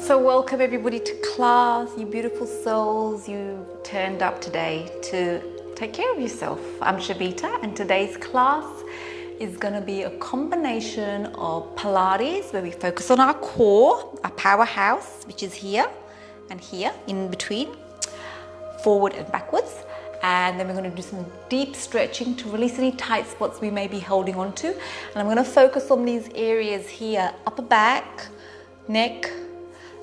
So welcome everybody to class, you beautiful souls. You turned up today to take care of yourself. I'm Shavita, and today's class is going to be a combination of Pilates, where we focus on our core, our powerhouse, which is here and here in between, forward and backwards. And then we're going to do some deep stretching to release any tight spots we may be holding on to. And I'm going to focus on these areas here: upper back, neck,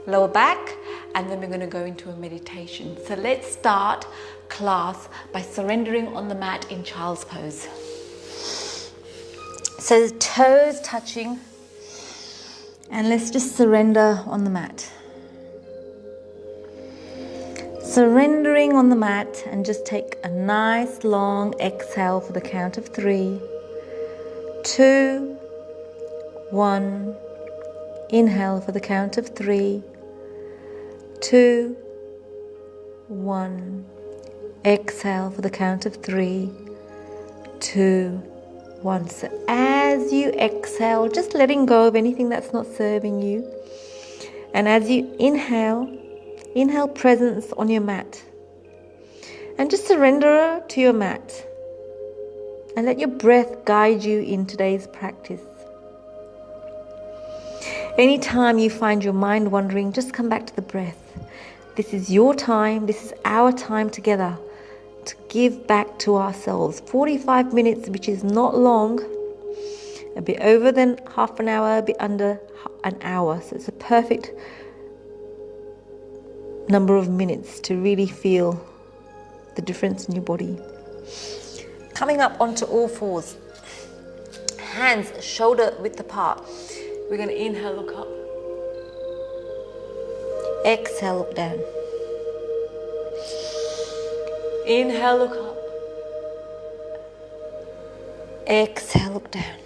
lower back, and then we're going to go into a meditation. So let's start class by surrendering on the mat in child's pose. So the toes touching, and let's just surrender on the mat. Surrendering on the mat, and just take a nice long exhale for the count of 3, 2, 1. Inhale for the count of 3, 2, 1. Exhale for the count of 3, 2, 1. So as you exhale, just letting go of anything that's not serving you. And as you inhale presence on your mat. And just surrender to your mat. And let your breath guide you in today's practice. Anytime you find your mind wandering, just come back to the breath. This is your time, this is our time together to give back to ourselves. 45 minutes, which is not long, a bit over than half an hour, a bit under an hour. So it's a perfect number of minutes to really feel the difference in your body. Coming up onto all fours, hands shoulder width apart. We're going to inhale, look up. Exhale, look down. Inhale, look up. Exhale, look down.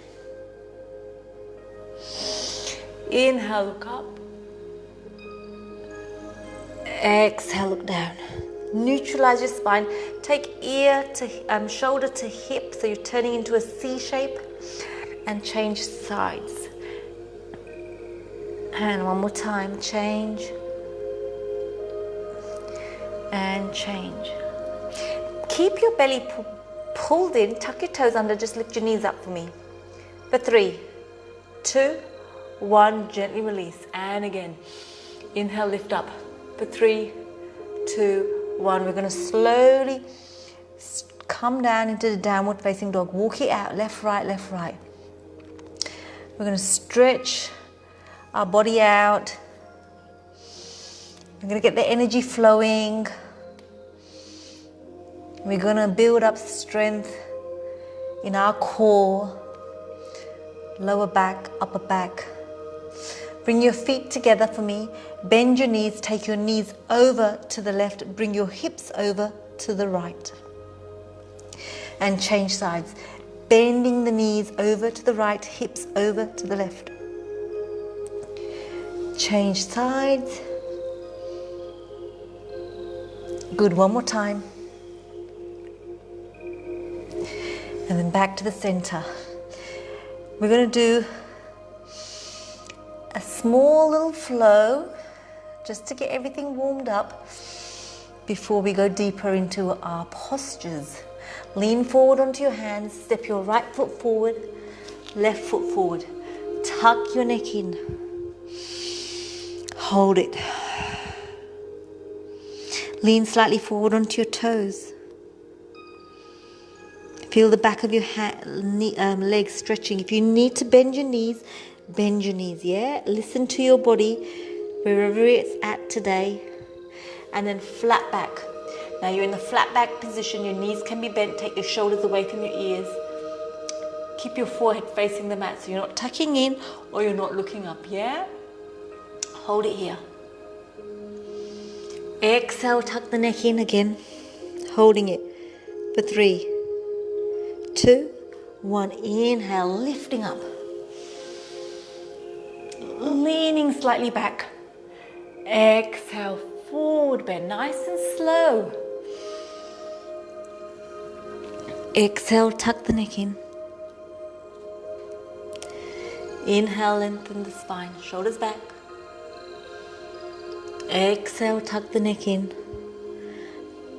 Inhale, look up. Exhale, look down. Neutralize your spine. Take ear to shoulder to hip, so you're turning into a C shape, and change sides. And one more time, change and change. Keep your belly pulled in, tuck your toes under, just lift your knees up for me. For 3, 2, 1, gently release. And again, inhale, lift up. For 3, 2, 1. We're going to slowly come down into the downward facing dog. Walk it out, left, right, left, right. We're going to stretch our body out. We're going to get the energy flowing. We're going to build up strength in our core, lower back, upper back. Bring your feet together for me. Bend your knees, take your knees over to the left, bring your hips over to the right. And change sides. Bending the knees over to the right, hips over to the left. Change sides. Good, one more time. And then back to the center. We're going to do a small little flow just to get everything warmed up before we go deeper into our postures. Lean forward onto your hands, step your right foot forward, left foot forward. Tuck your neck in. Hold it. Lean slightly forward onto your toes. Feel the back of your legs stretching. If you need to bend your knees, yeah? Listen to your body, wherever it's at today. And then flat back. Now you're in the flat back position, your knees can be bent, take your shoulders away from your ears. Keep your forehead facing the mat, so you're not tucking in or you're not looking up, yeah? Hold it here. Exhale, tuck the neck in again. Holding it for 3, 2, 1. Inhale, lifting up. Leaning slightly back. Exhale, forward bend, nice and slow. Exhale, tuck the neck in. Inhale, lengthen the spine, shoulders back. Exhale, tuck the neck in.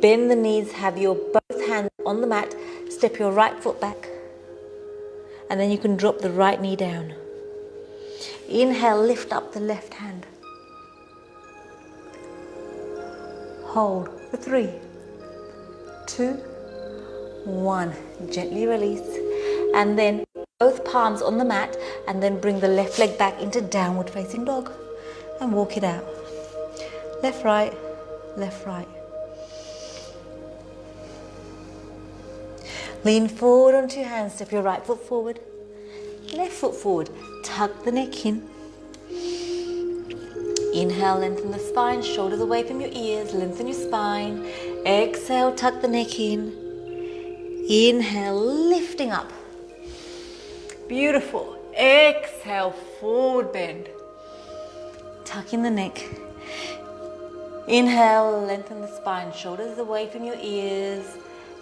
Bend the knees, have your both hands on the mat. Step your right foot back. And then you can drop the right knee down. Inhale, lift up the left hand. Hold for 3, 2, 1. Gently release. And then both palms on the mat, and then bring the left leg back into downward facing dog. And walk it out. Left, right, left, right. Lean forward onto your hands, step your right foot forward, left foot forward, tuck the neck in. Inhale, lengthen the spine, shoulders away from your ears, lengthen your spine. Exhale, tuck the neck in. Inhale, lifting up. Beautiful. Exhale, forward bend. Tuck in the neck. Inhale, lengthen the spine, shoulders away from your ears.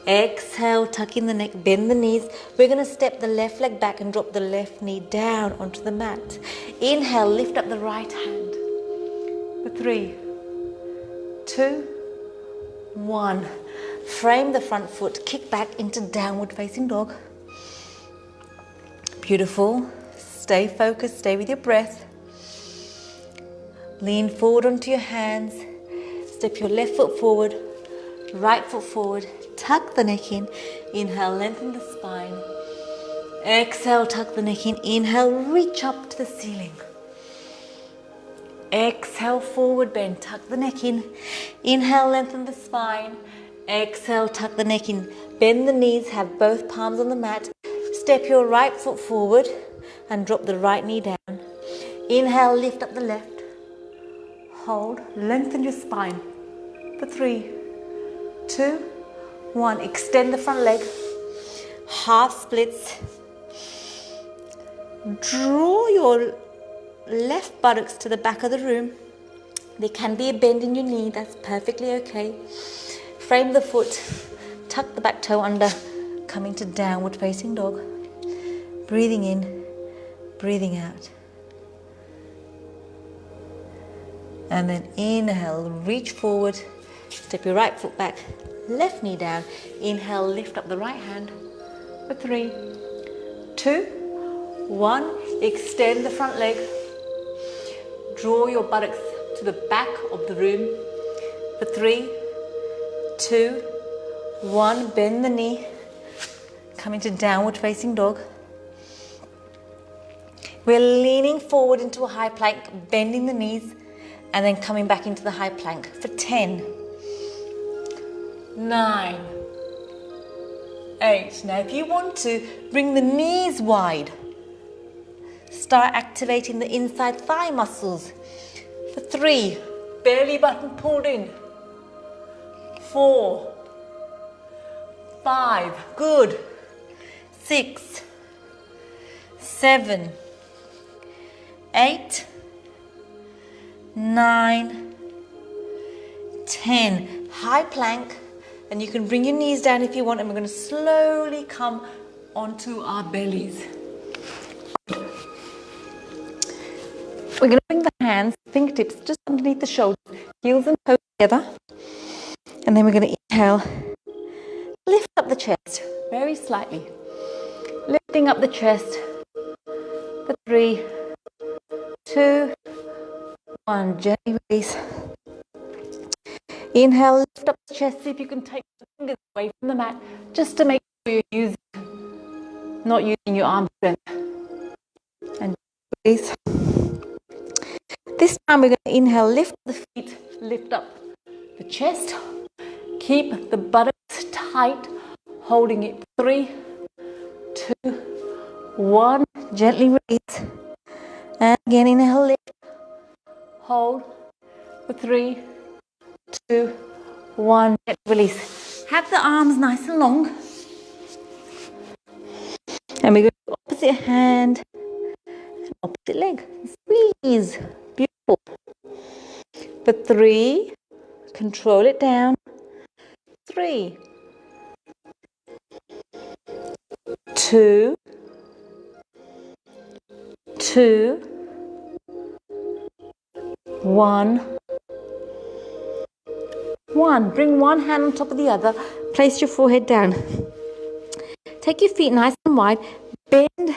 Exhale, tuck in the neck, bend the knees. We're going to step the left leg back and drop the left knee down onto the mat. Inhale, lift up the right hand. For 3, 2, 1. Frame the front foot, kick back into downward facing dog. Beautiful. Stay focused, stay with your breath. Lean forward onto your hands. Step your left foot forward, right foot forward. Tuck the neck in. Inhale, lengthen the spine. Exhale, tuck the neck in. Inhale, reach up to the ceiling. Exhale, forward bend. Tuck the neck in. Inhale, lengthen the spine. Exhale, tuck the neck in. Bend the knees, have both palms on the mat. Step your right foot forward and drop the right knee down. Inhale, lift up the left. Hold, lengthen your spine. For 3, 2, 1. Extend the front leg. Half splits. Draw your left buttocks to the back of the room. There can be a bend in your knee. That's perfectly okay. Frame the foot. Tuck the back toe under. Coming to downward facing dog. Breathing in. Breathing out. And then inhale. Reach forward. Step your right foot back. Left knee down. Inhale, lift up the right hand. For 3, 2, 1. Extend the front leg. Draw your buttocks to the back of the room. For 3, 2, 1. Bend the knee. Come into downward facing dog. We're leaning forward into a high plank, bending the knees, and then coming back into the high plank for 10, 9, 8. Now if you want to, bring the knees wide. Start activating the inside thigh muscles. For 3, belly button pulled in. 4, 5, good. 6, 7, 8, 9, 10. High plank, and you can bring your knees down if you want, and we're going to slowly come onto our bellies. We're going to bring the hands, fingertips just underneath the shoulders, heels and toes together, and then we're going to inhale, lift up the chest very slightly, lifting up the chest for 3, 2, 1. Gently release. Inhale, lift up the chest. See if you can take the fingers away from the mat, just to make sure you're not using your arm strength. And release. This time we're going to inhale, lift the feet, lift up the chest. Keep the buttocks tight, holding it. 3, 2, 1. Gently release. And again, inhale, lift. Hold for 3, 2, 1. Gently release. Have the arms nice and long. And we go to opposite hand and opposite leg. Squeeze. Beautiful. For 3, control it down. 3, 2, 2, 1. 1. Bring one hand on top of the other. Place your forehead down. Take your feet nice and wide. Bend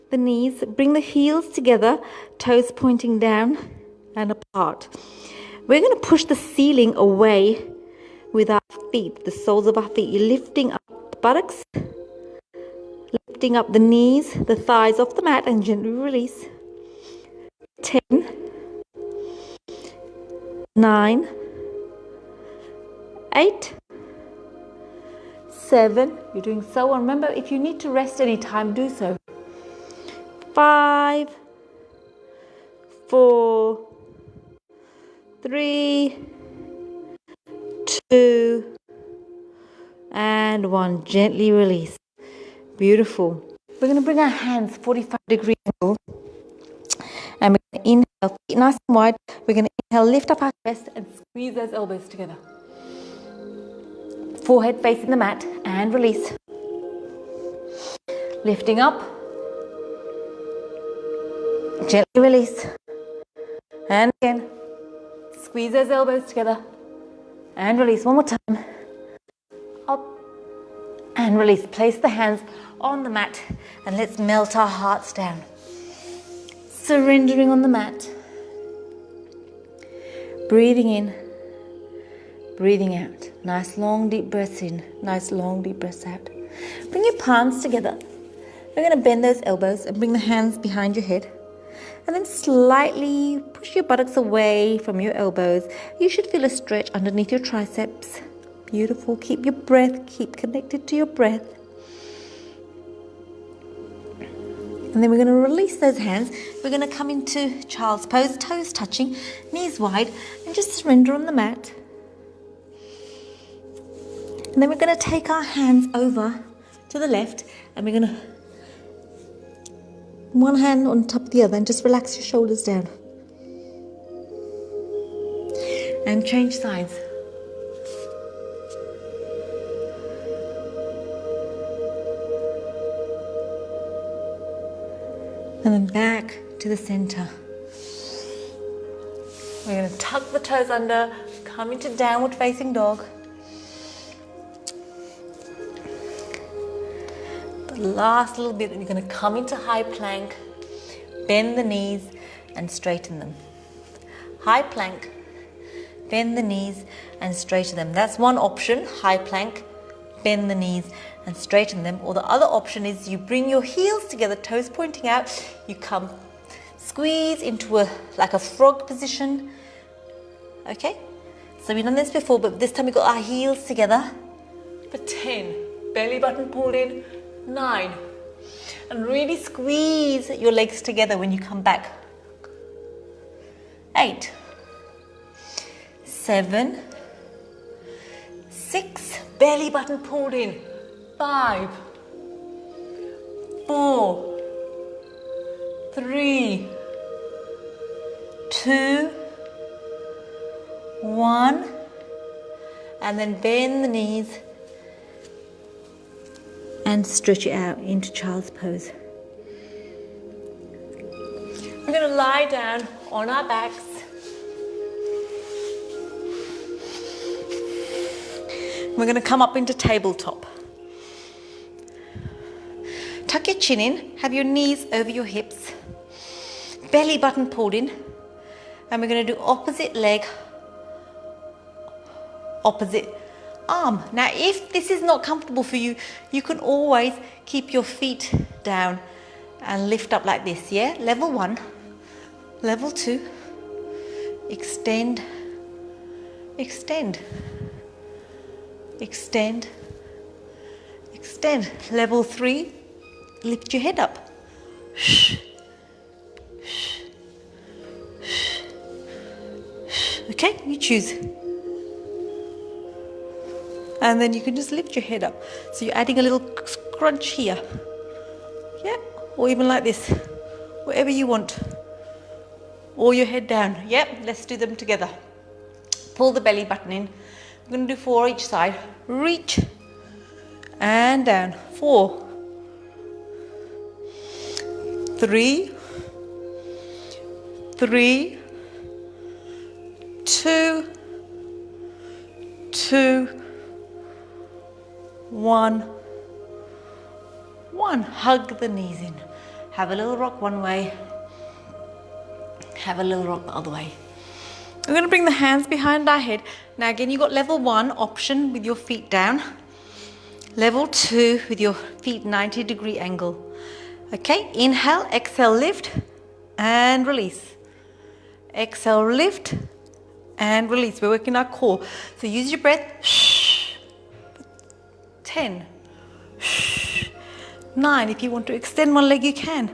the knees. Bring the heels together. Toes pointing down and apart. We're going to push the ceiling away with our feet, the soles of our feet. You're lifting up the buttocks. Lifting up the knees, the thighs off the mat and gently release. 10, 9, 8, 7. You're doing so well. Remember, if you need to rest any time, do so. 5, 4, 3, 2, and 1. Gently release. Beautiful. We're going to bring our hands 45-degree angle. And we're going to inhale, feet nice and wide. We're going to inhale, lift up our chest and squeeze those elbows together. Forehead facing the mat and release. Lifting up. Gently release. And again. Squeeze those elbows together. And release. One more time. Up. And release. Place the hands on the mat and let's melt our hearts down. Surrendering on the mat. Breathing in. Breathing out. Nice long deep breaths in. Nice long deep breaths out. Bring your palms together. We're going to bend those elbows and bring the hands behind your head. And then slightly push your buttocks away from your elbows. You should feel a stretch underneath your triceps. Beautiful. Keep your breath. Keep connected to your breath. And then we're going to release those hands. We're going to come into child's pose, toes touching, knees wide, and just surrender on the mat. And then we're going to take our hands over to the left, and we're going to one hand on top of the other, and just relax your shoulders down. And change sides. And then back to the center. We're going to tuck the toes under, come into downward facing dog. The last little bit, we're going to come into high plank, bend the knees and straighten them. High plank, bend the knees and straighten them. That's one option, high plank, bend the knees and straighten them. Or the other option is you bring your heels together, toes pointing out, you come squeeze into like a frog position. Okay, so we've done this before, but this time we've got our heels together for 10, belly button pulled in, 9, and really squeeze your legs together when you come back. 8, 7, 6, belly button pulled in, 5, 4, 3, 2, 1, and then bend the knees and stretch it out into child's pose. We're going to lie down on our backs. We're going to come up into tabletop. Tuck your chin in, have your knees over your hips, belly button pulled in, and we're going to do opposite leg, opposite arm. Now, if this is not comfortable for you, you can always keep your feet down and lift up like this, yeah? Level 1, level 2, extend, extend, extend, extend. Level 3, lift your head up. Shh. Shh. Shh. Shh. Okay, you choose. And then you can just lift your head up. So you're adding a little crunch here. Yeah, or even like this. Whatever you want. Or your head down. Yep, let's do them together. Pull the belly button in. We're going to do 4 each side. Reach and down. 4, 3, 3, 2, 2, 1. Hug the knees in. Have a little rock one way. Have a little rock the other way. We're going to bring the hands behind our head. Now again, you've got level 1 option with your feet down. Level 2 with your feet 90-degree angle. Okay, inhale, exhale, lift and release. Exhale, lift and release. We're working our core. So use your breath. 10. 9. If you want to extend one leg, you can.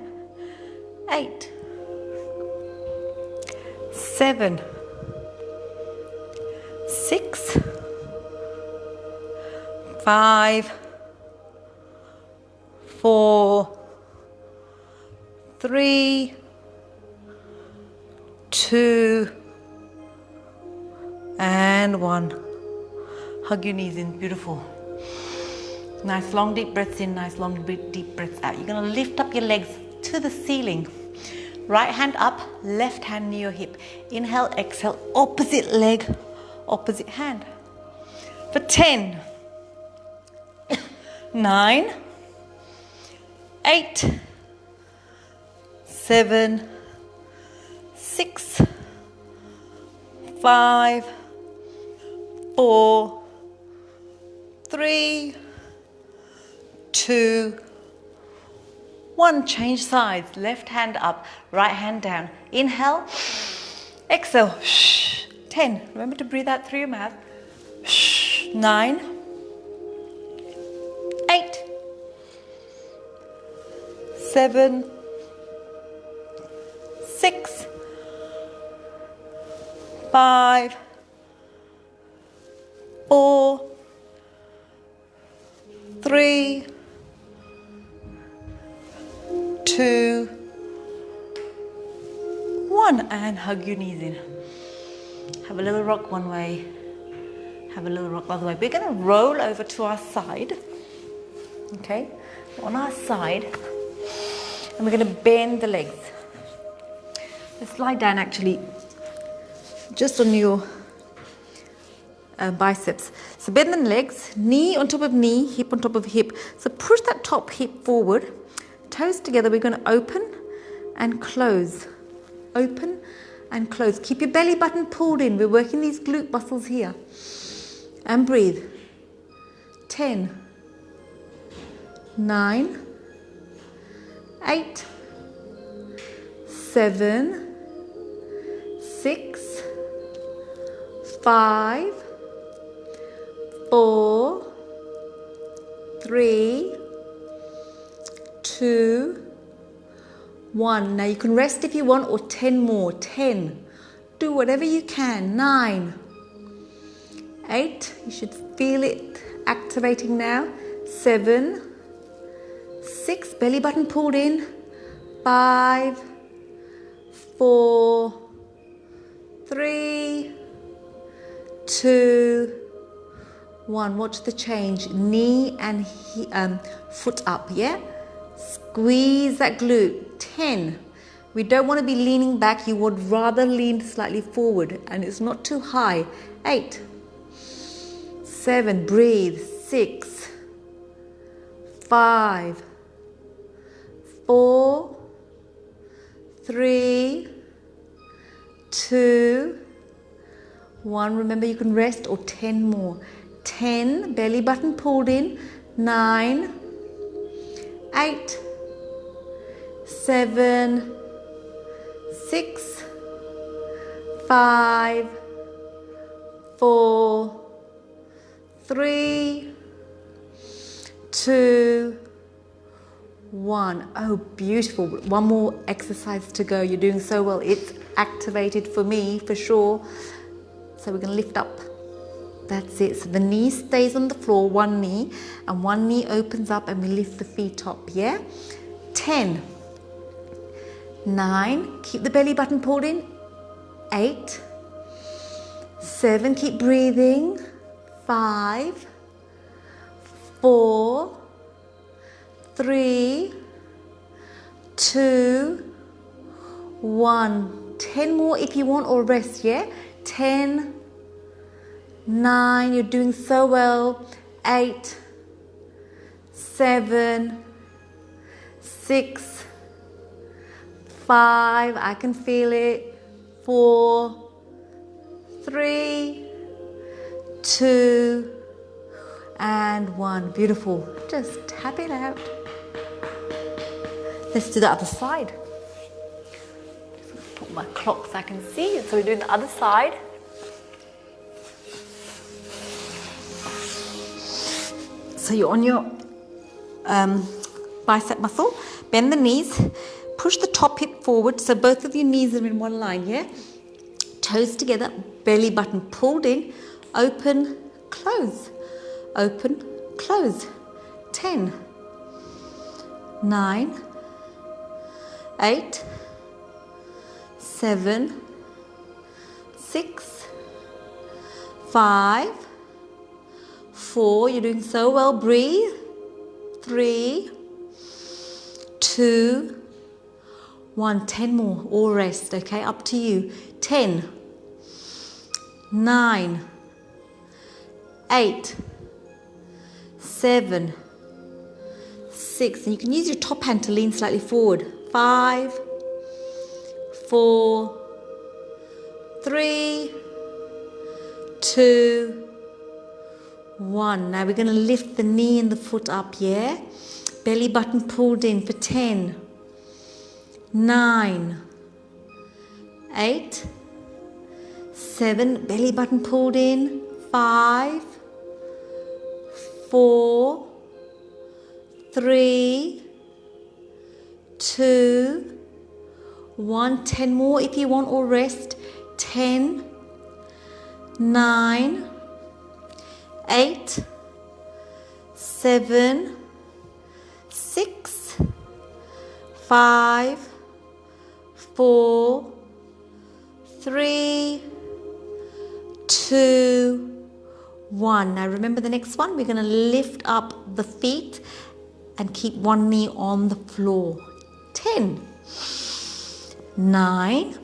8. 7. 6. 5. 4. 3. 2. And 1. Hug your knees in. Beautiful. Nice long deep breaths in, nice long deep breaths out. You're going to lift up your legs to the ceiling. Right hand up, left hand near your hip. Inhale, exhale, opposite leg, opposite hand. For 10, 9, 8, 7, 6, 5, 4, 3, 2, 1. Change sides. Left hand up, right hand down. Inhale, exhale. 10. Remember to breathe out through your mouth. 9, 8, 7, 6, 5, 4, 3, 2, 1, and hug your knees in. Have a little rock one way, have a little rock the other way. We're going to roll over to our side, okay, on our side, and we're going to bend the legs. Let's lie down actually, just on your biceps. So bend the legs, knee on top of knee, hip on top of hip. So push that top hip forward. Toes together, we're going to open and close. Open and close. Keep your belly button pulled in. We're working these glute muscles here. And breathe. 10, 9, 8, 7, 6, 5, 4, 3, 2, 1. Now you can rest if you want, or 10 more. 10. Do whatever you can. 9, 8. You should feel it activating now. 7, 6. Belly button pulled in. 5, 4, 3, 2, 1. Watch the change. Knee and foot up, yeah? Squeeze that glute. 10. We don't want to be leaning back. You would rather lean slightly forward, and it's not too high. 8, 7. Breathe. 6, 5, 4, 3, 2, 1. Remember, you can rest, or 10 more. 10. Belly button pulled in. 9, 8, 7, 6, 5, 4, 3, 2, 1. Oh, beautiful. One more exercise to go. You're doing so well. It's activated for me, for sure. So we're going to lift up. That's it. So the knee stays on the floor, one knee, and one knee opens up, and we lift the feet up, yeah? 10, 9, keep the belly button pulled in. 8, 7, keep breathing. 5, 4, 3, 2, 1. 10 more if you want, or rest, yeah? 10, 9, you're doing so well. 8, 7, 6, 5, I can feel it. 4, 3, 2, and 1. Beautiful. Just tap it out. Let's do the other side. Just put my clock so I can see. So we're doing the other side. So you're on your bicep muscle. Bend the knees. Push the top hip forward so both of your knees are in one line, yeah? Toes together, belly button pulled in. Open, close. Open, close. 10, 9, 8, 7, 6, 5, 4, you're doing so well, breathe. 3, 2, 1, 10 more, all rest, okay, up to you. 10, 9, 8, 7, 6, and you can use your top hand to lean slightly forward. 5, 4, 3, 2, 1. Now we're going to lift the knee and the foot up, yeah? Belly button pulled in for 10, 9, 8, 7, belly button pulled in, 5, 4, 3, 2, 1. 10 more if you want, or rest. 10, 9, 8, 7, 6, 5, 4, 3, 2, 1. Now remember the next one, we're going to lift up the feet and keep one knee on the floor. 10, 9,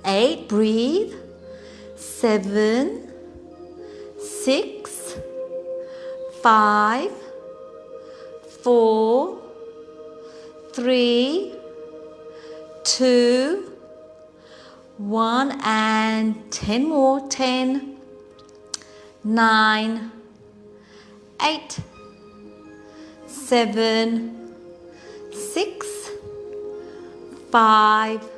8, breathe. 7, 6, 5, 4, 3, 2, 1, and 10 more. 10, 9, 8, 7, 6, 5,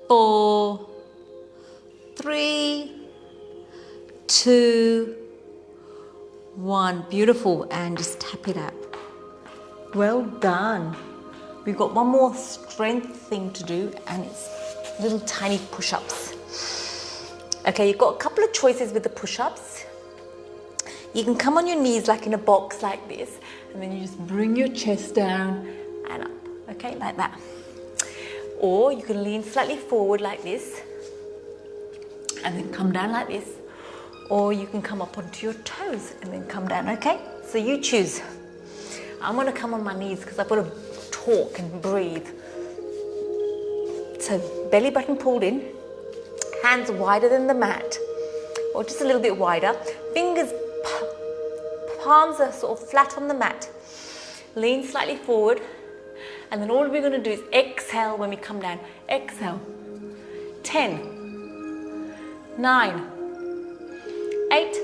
4, 3, 2, 1. Beautiful. And just tap it out. Well done. We've got one more strength thing to do, and it's little tiny push-ups. Okay, you've got a couple of choices with the push-ups. You can come on your knees like in a box like this, and then you just bring your chest down and up, okay, like that. Or you can lean slightly forward like this, and then come down like this. Or you can come up onto your toes and then come down, okay? So you choose. I'm gonna come on my knees because I've got to talk and breathe. So belly button pulled in, hands wider than the mat, or just a little bit wider. Fingers, palms are sort of flat on the mat. Lean slightly forward, and then all we're going to do is exhale when we come down. Exhale. 10, 9, 8,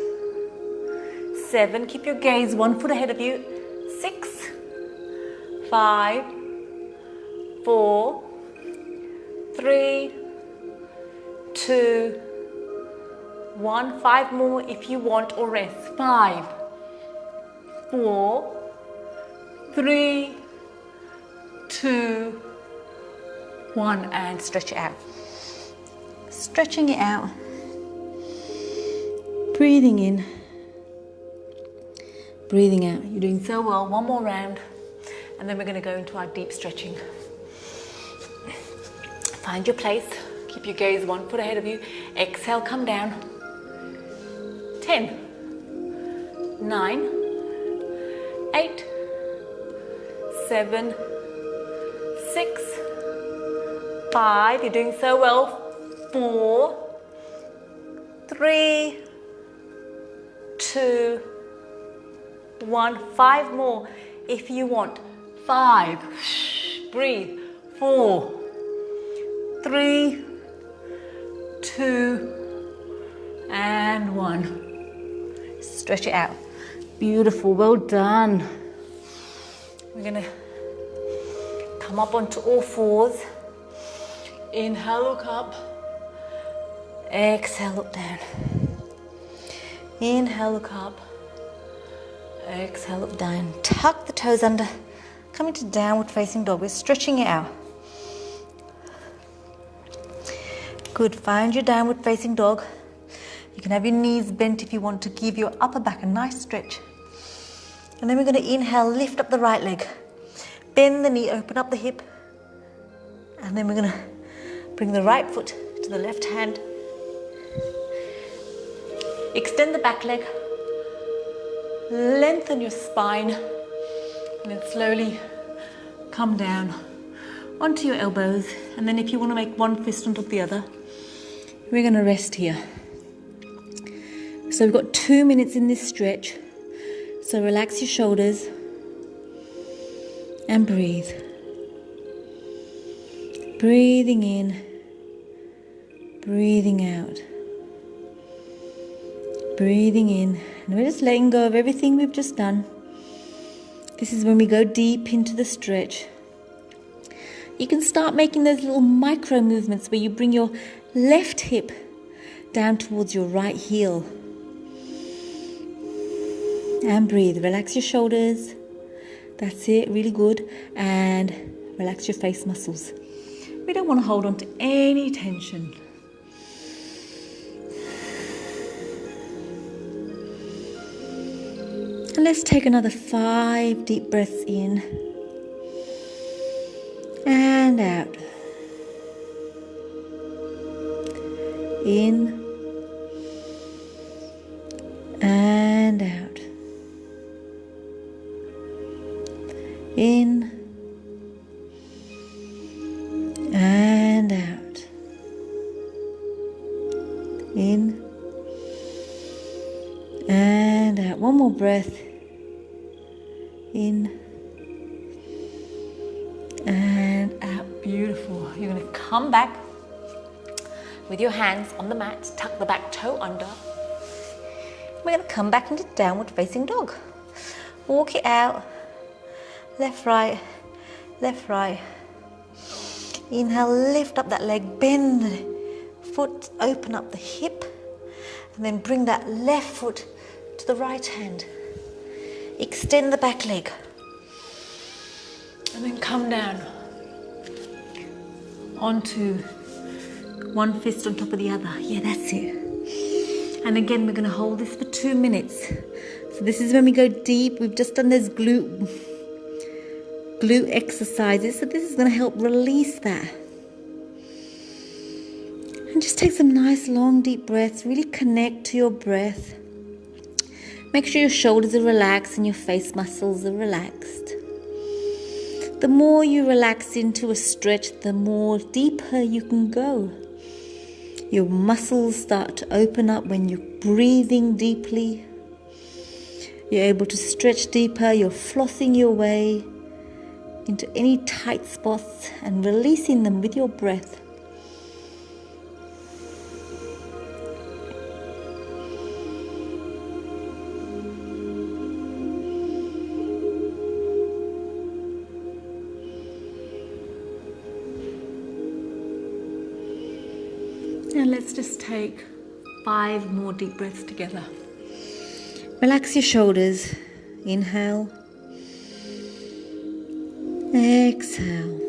7, keep your gaze 1 foot ahead of you. 6, 5, 4, 3, 2, 1. 5 more if you want, or rest. 5, 4, 3, 2, 1, and stretch it out. Stretching it out. Breathing in. Breathing out. You're doing so well. One more round, and then we're going to go into our deep stretching. Find your place. Keep your gaze 1 foot ahead of you. Exhale, come down. 10, 9, 8, 7, 6, 5. You're doing so well. 4, 3, 2, 1. 5 more if you want. 5. Breathe. 4, 3, 2, and 1. Stretch it out. Beautiful. Well done. We're going to come up onto all fours. Inhale, look up. Exhale, look down. Inhale, look up. Exhale, look down. Tuck the toes under. Come into downward facing dog. We're stretching it out. Good. Find your downward facing dog. You can have your knees bent if you want to give your upper back a nice stretch. And then we're going to inhale, lift up the right leg. Bend the knee, open up the hip. And then we're going to bring the right foot to the left hand. Extend the back leg. Lengthen your spine. And then slowly come down onto your elbows. And then if you want to make one fist on top of the other, we're going to rest here. So we've got 2 minutes in this stretch. So relax your shoulders and breathe. Breathing in, breathing out. Breathing in. And we're just letting go of everything we've just done. This is when we go deep into the stretch. You can start making those little micro movements where you bring your left hip down towards your right heel. And breathe. Relax your shoulders. That's it. Really good. And relax your face muscles. We don't want to hold on to any tension. And let's take another 5 deep breaths in and out. In and out. In and out. In and out. One more breath. In and out. Beautiful. You're going to come back with your hands on the mat. Tuck the back toe under. We're going to come back into downward facing dog. Walk it out. Left, right, left, right. Inhale, lift up that leg, bend the foot, open up the hip, and then bring that left foot to the right hand. Extend the back leg, and then come down onto one fist on top of the other. Yeah, that's it. And again, we're going to hold this for 2 minutes. So this is when we go deep. We've just done those glute exercises, so this is going to help release that. And just take some nice long deep breaths. Really connect to your breath. Make sure your shoulders are relaxed and your face muscles are relaxed. The more you relax into a stretch, the more deeper you can go. Your muscles start to open up when you're breathing deeply. You're able to stretch deeper. You're flossing your way into any tight spots and releasing them with your breath. And let's just take 5 more deep breaths together. Relax your shoulders. Inhale. Exhale.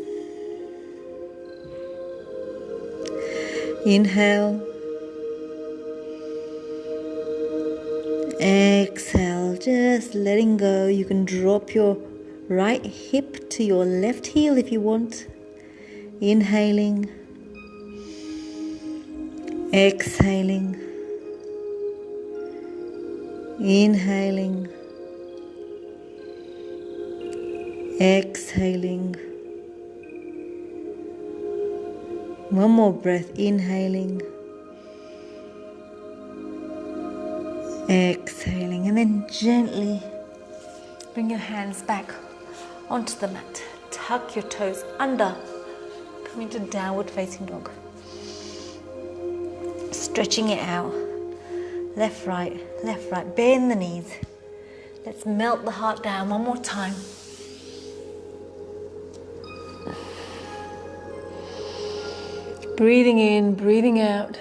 Inhale. Exhale. Just letting go. You can drop your right hip to your left heel if you want. Inhaling. Exhaling. Inhaling. Exhaling. One more breath. Inhaling. Exhaling, and then gently bring your hands back onto the mat. Tuck your toes under. Come into downward facing dog. Stretching it out. Left, right, bend the knees. Let's melt the heart down one more time. Breathing in, breathing out.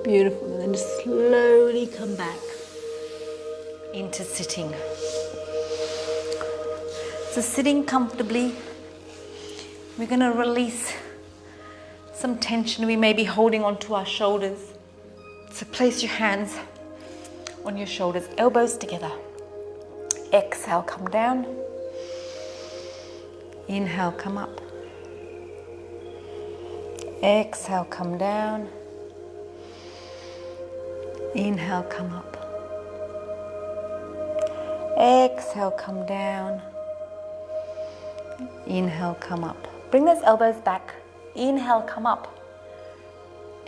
Beautiful, and then just slowly come back into sitting. So sitting comfortably, we're going to release some tension we may be holding onto our shoulders. So place your hands on your shoulders, elbows together. Exhale, come down. Inhale, come up. Exhale, come down. Inhale, come up. Exhale, come down. Inhale, come up. Bring those elbows back. Inhale, come up.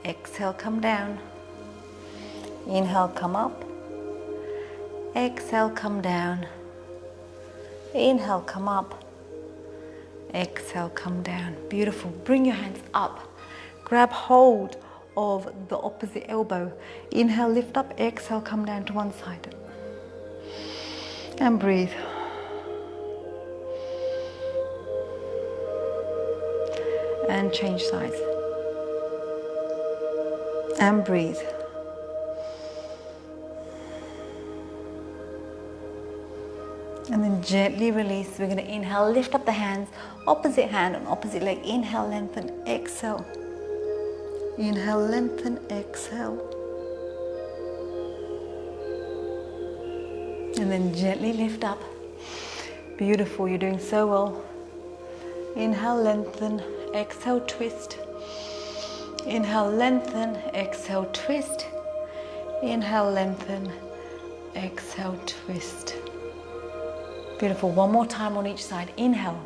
Exhale, come down. Inhale, come up. Exhale, come down. Inhale, come up. Exhale, come down. Beautiful. Bring your hands up. Grab hold of the opposite elbow. Inhale, lift up. Exhale, come down to one side. And breathe. And change sides. And breathe. And then gently release. We're going to inhale, lift up the hands, opposite hand on opposite leg. Inhale, lengthen, exhale. Inhale, lengthen, exhale. And then gently lift up. Beautiful, you're doing so well. Inhale, lengthen, exhale, twist. Inhale, lengthen, exhale, twist. Inhale, lengthen, exhale, twist. Beautiful, one more time on each side. Inhale,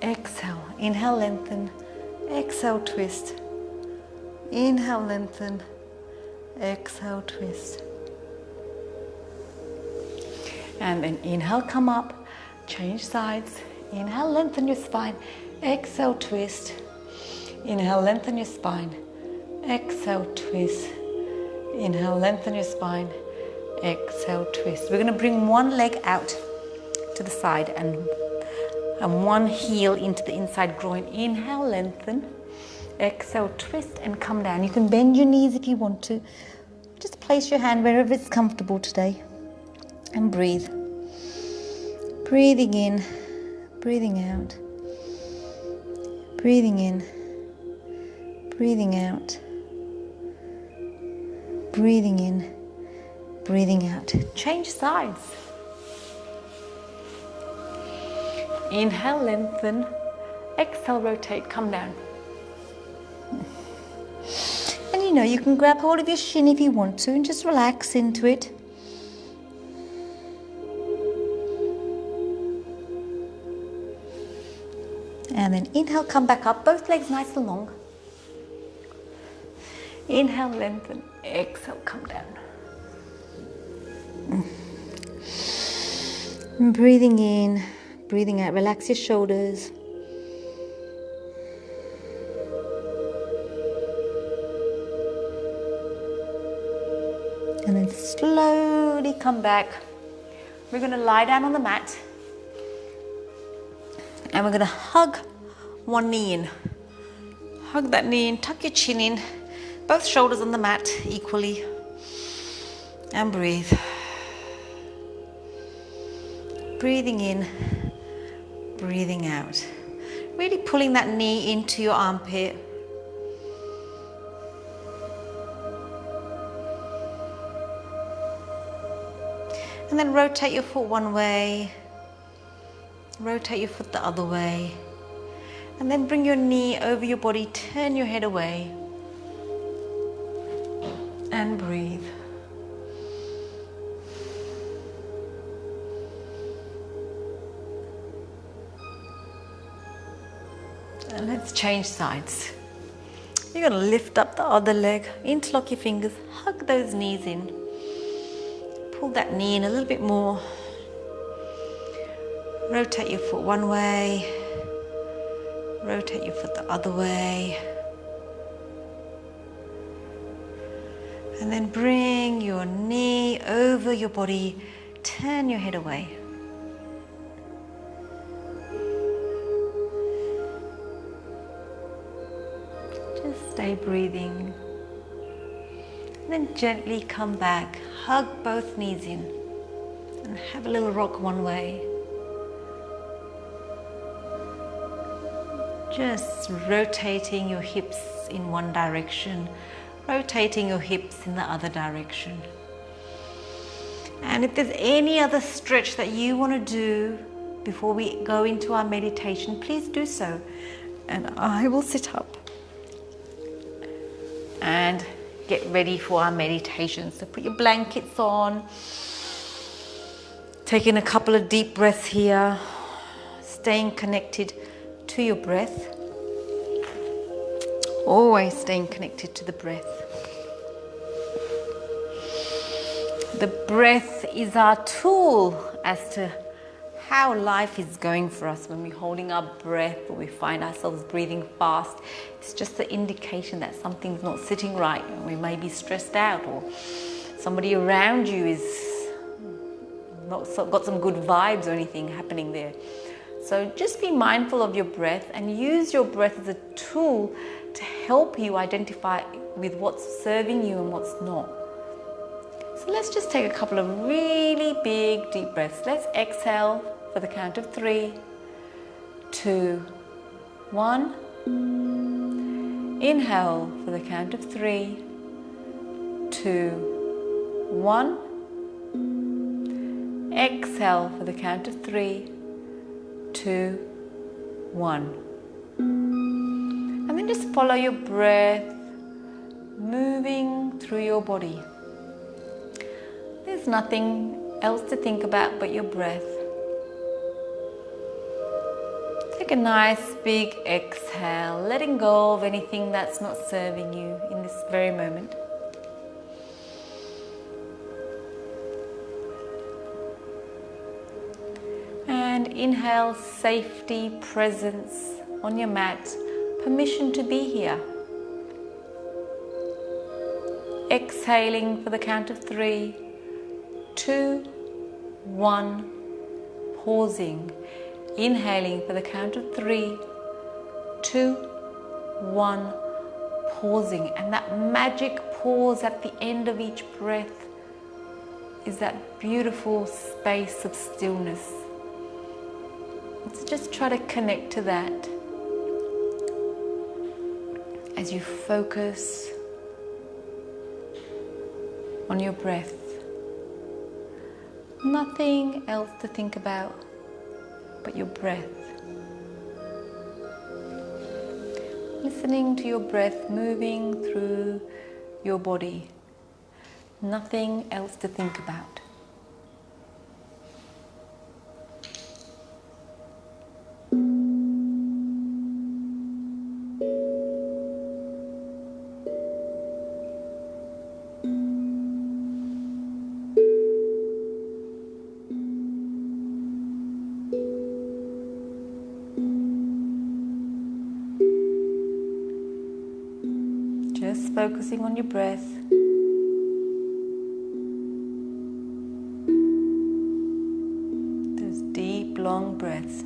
exhale. Inhale, lengthen, exhale, twist. Inhale, lengthen, exhale, twist. And then inhale, come up, change sides. Inhale, lengthen your spine, exhale, twist. Inhale, lengthen your spine, exhale, twist. Inhale, lengthen your spine, exhale, twist. We're going to bring one leg out to the side and one heel into the inside groin. Inhale, lengthen, exhale, twist and come down. You can bend your knees if you want to. Just place your hand wherever it's comfortable today and breathe. Breathing in, breathing out. Breathing in, breathing out. Breathing in, breathing out. Change sides. Inhale, lengthen. Exhale, rotate, come down. And you know, you can grab hold of your shin if you want to and just relax into it. And then inhale, come back up, both legs nice and long. Inhale, lengthen. Exhale, come down. And breathing in, breathing out. Relax your shoulders. And then slowly come back. We're going to lie down on the mat. And we're going to hug one knee in. Hug that knee in, tuck your chin in. Both shoulders on the mat equally. And breathe. Breathing in, breathing out. Really pulling that knee into your armpit. And then rotate your foot one way. Rotate your foot the other way. And then bring your knee over your body, turn your head away. And breathe. And let's change sides. You're going to lift up the other leg, interlock your fingers, hug those knees in. Pull that knee in a little bit more. Rotate your foot one way. Rotate your foot the other way. And then bring your knee over your body. Turn your head away. Just stay breathing. And then gently come back. Hug both knees in. And have a little rock one way. Just rotating your hips in one direction. Rotating your hips in the other direction. And if there's any other stretch that you want to do before we go into our meditation, please do so. And I will sit up and get ready for our meditation. So put your blankets on. Taking a couple of deep breaths here. Staying connected to your breath. Always staying connected to the breath. The breath is our tool as to how life is going for us. When we're holding our breath or we find ourselves breathing fast, it's just the indication that something's not sitting right. We may be stressed out, or somebody around you is not got some good vibes or anything happening there. So just be mindful of your breath and use your breath as a tool to help you identify with what's serving you and what's not. So let's just take a couple of really big deep breaths. Let's exhale for the count of 3, 2, 1. Inhale for the count of 3, 2, 1. Exhale for the count of 3, 2, 1. And then just follow your breath moving through your body. There's nothing else to think about but your breath. Take a nice big exhale, letting go of anything that's not serving you in this very moment. And inhale safety, presence on your mat, permission to be here. Exhaling for the count of 3, 2, 1, pausing. Inhaling for the count of 3, 2, 1, pausing. And that magic pause at the end of each breath is that beautiful space of stillness. Let's just try to connect to that as you focus on your breath. Nothing else to think about but your breath. Listening to your breath moving through your body. Nothing else to think about. Just focusing on your breath. Those deep, long breaths.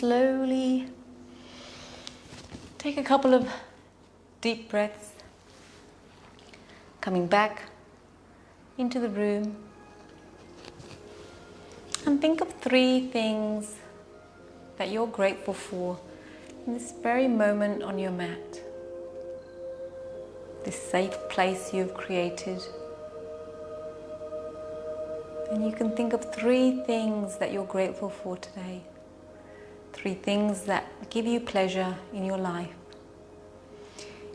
slowly take a couple of deep breaths, coming back into the room, and think of 3 things that you're grateful for in this very moment on your mat, this safe place you've created. And you can think of 3 things that you're grateful for today, 3 things that give you pleasure in your life.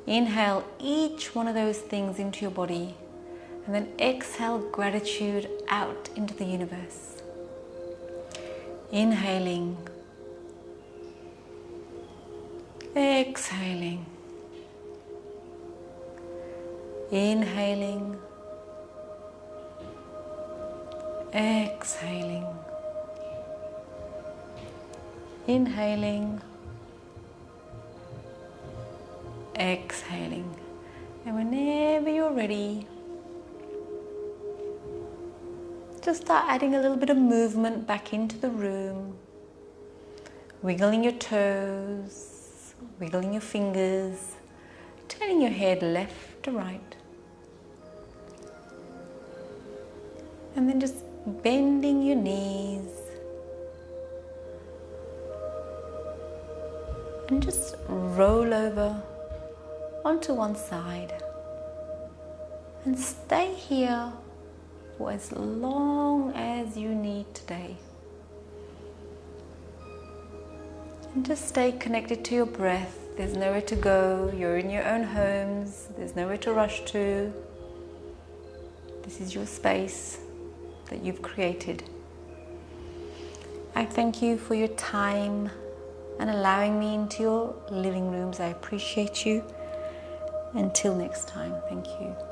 Inhale each one of those things into your body, and then exhale gratitude out into the universe. Inhaling, exhaling, inhaling, exhaling, inhaling, exhaling. And whenever you're ready, just start adding a little bit of movement back into the room, wiggling your toes, wiggling your fingers, turning your head left to right, and then just bending your knees and just roll over onto one side and stay here for as long as you need today. And just stay connected to your breath. There's nowhere to go. You're in your own homes. There's nowhere to rush to. This is your space that you've created. I thank you for your time and allowing me into your living rooms. I appreciate you. Until next time, thank you.